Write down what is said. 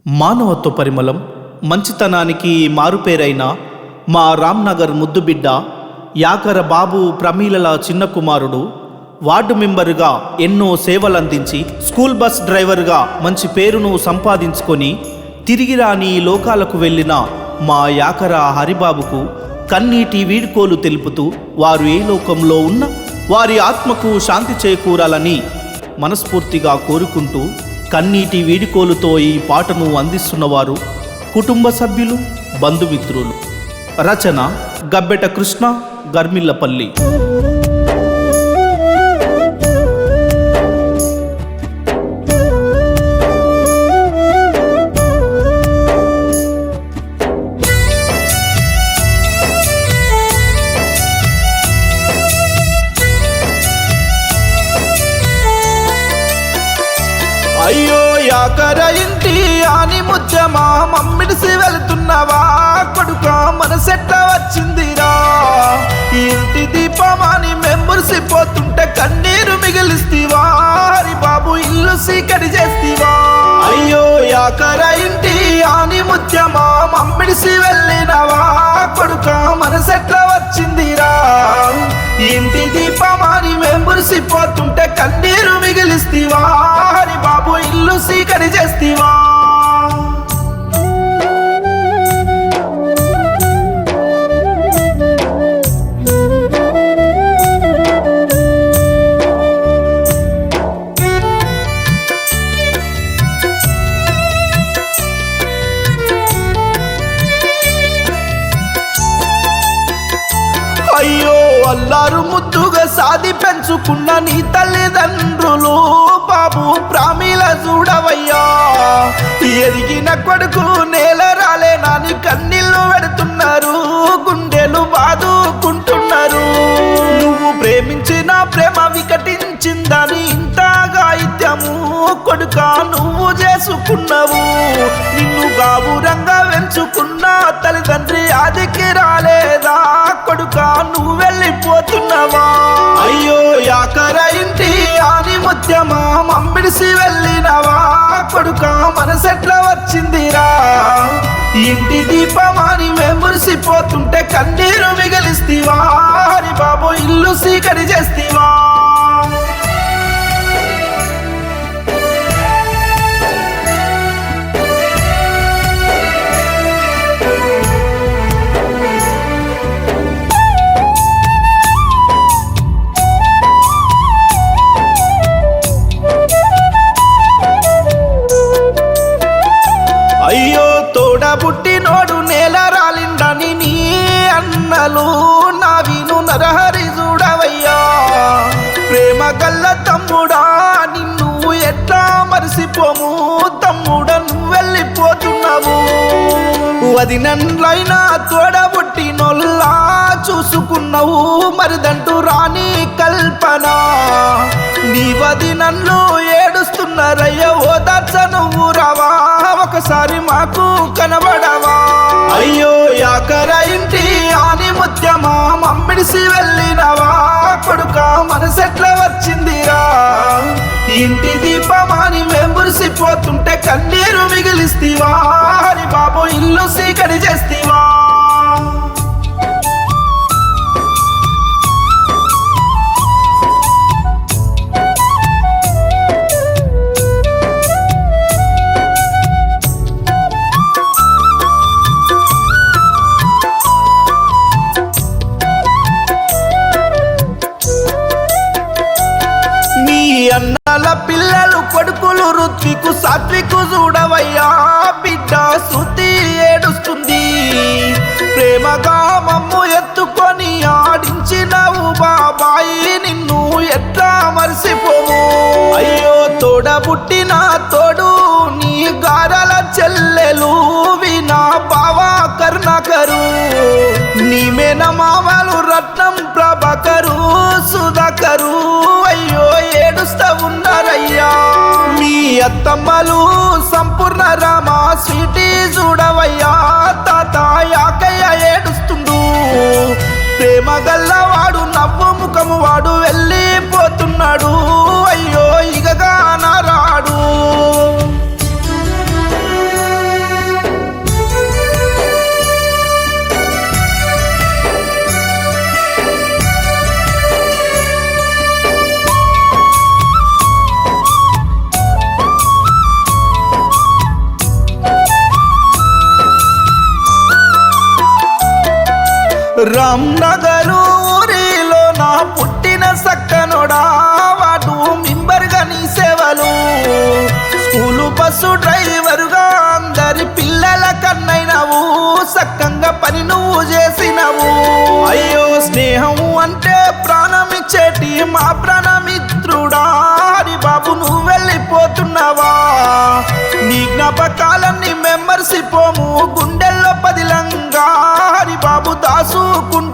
మానవత్వ పరిమళం మంచితనానికి మారుపేరైన మా రామ్నగర్ ముద్దుబిడ్డ యాకర బాబు ప్రమీలల చిన్న కుమారుడు వార్డు మెంబరుగా ఎన్నో సేవలందించి స్కూల్ బస్ డ్రైవర్గా మంచి పేరును సంపాదించుకొని తిరిగి రాని లోకాలకు వెళ్ళిన మా యాకర హరిబాబుకు కన్నీటి వీడ్కోలు తెలుపుతూ వారు ఏ లోకంలో ఉన్న వారి ఆత్మకు శాంతి చేకూరాలని మనస్ఫూర్తిగా కోరుకుంటూ కన్నీటి వీడ్కోలుతో ఈ పాటను అందిస్తున్నవారు కుటుంబ సభ్యులు, బంధుమిత్రులు. రచన గబ్బెట కృష్ణ, గర్మిల్లపల్లి. అయ్యో యాకర ఇంటి ఆని ముత్యమా మమ్మిడిసి వెళ్తున్నవా కొడుక మనసెట్ట వచ్చిందిరా. ఇంటి దీపమాని మెంబర్సిపోతుంటే కన్నీరు మిగిలిస్తీవా హరి బాబు ఇల్లు సీకటి చేస్తీవా. అయ్యో యాకర ఇంటి ఆని ముత్యమా మమ్మిడిసి వెళ్ళినవా కొడుక మనసెట్ల వచ్చిందిరా. ఇంటి దీపమాని మెంబర్సిపోతుంటే కన్నీరు మిగిలిస్తీవా హరి బాబు ఇల్లు సీకటి చేస్తీవా. అయ్యో అల్లారు ముద్దుగా సాది పెంచుకున్న నీ తల్లిదండ్రులు బాబు ప్రామిల చూడవయ్యా. ఎదిగిన కొడుకు నేల రాలే నాని కన్నీళ్లు పెడుతున్నారు, గుండెలు బాదుకుంటున్నారు. నువ్వు ప్రేమించిన ప్రేమ వికటించిందని ఇంత గాయిత్యము కొడుక నువ్వు చేసుకున్నావు. నిన్ను గాబురంగా వెంచుకున్న తల్లిదండ్రి ఆదికి రాలేదా కొడుక నువ్వు వెళ్ళిపోతున్నావా. అయ్యో యాకర ఇంటి ఆని ముత్యమా మమ్మిడిసి వెళ్ళినవా కొడుక మనసెట్ల వచ్చిందిరా. ఇంటి దీపమాని మెంబర్సిపోతుంటే కన్నీరు మిగిలిస్తీవా హరి బాబు ఇల్లు సీకటి చేస్తీవా. అయ్యో తోడబుట్టినోడు నేల రాలిండని నీ అన్నలు నా విను నరహరి చూడవయ్యా. ప్రేమ గల్ల తమ్ముడా నిన్ను ఎట్లా మరిసిపోము తమ్ముడ నువ్వు వెళ్ళిపోతున్నావు. వదినైనా తోడబుట్టినోళ్ళా చూసుకున్నావు మరిదంటూ రాని కల్పన. నీ వదినన్ను ఏడుస్తున్నారయ్యా ఓదార్చ నువ్వు రావా ఒకసారి మాకు కనబడవా. అయ్యో యాకర ఇంటి ఆని ముత్యమా మమ్మిడిసి వెళ్ళినవా కొడుక మనసెట్ల వచ్చిందిరా. ఇంటి దీపమాని మెంబర్సిపోతుంటే కన్నీరు మిగిలిస్తీవా హరి బాబు ఇల్లు సీకటి చేస్తీవా. అన్నల పిల్లలు కొడుకులు ఋత్వికు సాత్వికు చూడవయ్యా బిడ్డ శృతి ఏడుస్తుంది. ప్రేమగా మమ్ము ఎత్తుకొని ఆడించినవు బాబాయి నిన్ను ఎట్లా మరిసిపోము. అయ్యో తోడబుట్టిన తోడు నీ గారల చెల్లెలు వినా బావా కరుణాకరు. నీ మేనమామలు రత్నం ప్రభాకరు సుధాకరు అయ్యో ఏడుస్తా ఉన్నారయ్యా. మీ అత్తమ్మలు సంపూర్ణ రామ స్వీటీ చూడవయ్యా తాత యాకయ్య ఏడుస్తుండు. ప్రేమ గల్లవాడు నవ్వు ముఖము వాడు వెళ్ళిపోతున్నాడు అయ్యో ఇగగా నారాడు. రామ్నగరు ఊరిలో నా పుట్టిన సక్కనోడా వాడు మెంబర్గా నీ సేవలు స్కూలు బస్సు డ్రైవరుగా అందరి పిల్లల కన్నైనవు సక్కంగా పని నువ్వు చేసినవు అయ్యో స్నేహం అంటే ప్రాణమిచ్చేటి మా ప్రాణమిత్రుడా హరి బాబు నువ్వు వెళ్ళిపోతున్నావా నీ జ్ఞాపకాలన్నీ మెమ్మర్సిపోము గుండెల్లో పదిలంగా హరి బాబు దాసుకుంటూ